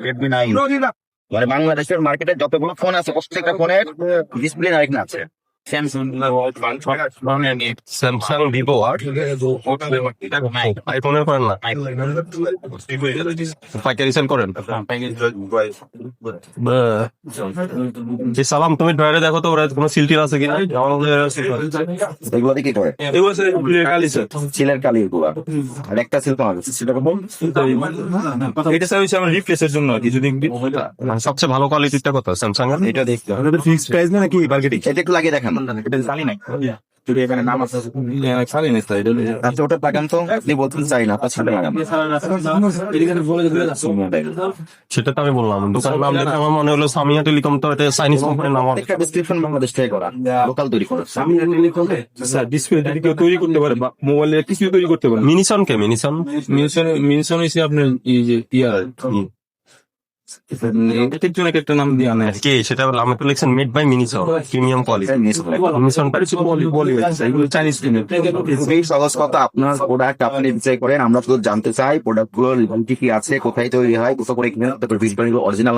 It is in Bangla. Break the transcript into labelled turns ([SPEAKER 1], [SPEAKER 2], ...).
[SPEAKER 1] রেডমি 9 মানে বাংলাদেশের মার্কেটে যতগুলো ফোন আছে প্রত্যেকটা ফোনের ডিসপ্লে আরেকটা আছে। স্যামসাং,
[SPEAKER 2] স্যামসাং, ভিভো আর আইফোনের করেন না? পাইকারি সেল করেন? সালাম, তুমি ড্রয়ারে দেখো তো ওরা কোনো সিলটির আছে কিনা।
[SPEAKER 1] এগুলো দিয়ে কি করে? সিলের কালি এগুলা। আর একটা সিল পাওয়া গেছে, সেটা কখন?
[SPEAKER 3] এটা স্যার হচ্ছে আমার রিপ্লেসের জন্য আর কি। যদি
[SPEAKER 2] সবচেয়ে ভালো কোয়ালিটিটা কত স্যামসাং এর?
[SPEAKER 1] এটা দেখতে হবে।
[SPEAKER 3] ফিক্সড প্রাইস না নাকি মার্কেটিং?
[SPEAKER 1] এটা একটু লাগিয়ে দেখান। এটা চালি নাই। যদি এখানে নাম আছে।
[SPEAKER 3] খালি নেই স্যার, এটা
[SPEAKER 1] আচ্ছা ওটা লাগান তো। আপনি বলছেন চাই না, পাঁচ লাগান।
[SPEAKER 2] সেটা তো আমি বললাম, দোকানের নাম দেখে আমার মনে হলো সামিয়া টেলিকম, তো এটা চাইনিজ কোম্পানির নাম হবে।
[SPEAKER 1] একটা ডেসক্রিপশন বাংলাদেশ থেকে করা, লোকাল তৈরি করা।
[SPEAKER 3] স্যার ডিসপ্লে যদি কেউ তৈরি করতে পারে বা মোবাইলের কিছু তৈরি করতে পারে।
[SPEAKER 2] মিনিসন কে? মিনিসন
[SPEAKER 3] মিনসন হচ্ছে আপনার এই যে ইয়ার এটার জন্য একটা নাম দিয়ে আনে
[SPEAKER 2] কে? সেটা আমি তো লিখছেন মেড বাই মিনিসন, প্রিমিয়াম কোয়ালিটি। মিনিসনটা
[SPEAKER 3] বলি এগুলো চাইনিজ কিনে।
[SPEAKER 1] খুবই সহজ কথা, আপনার প্রোডাক্ট আপনি বিক্রয় করেন, আমরা শুধু জানতে চাই প্রোডাক্ট গুলো কি কি আছে, কোথায় তৈরি হয়, কোথা করে কিনে, তারপর ভিডিও অরিজিনাল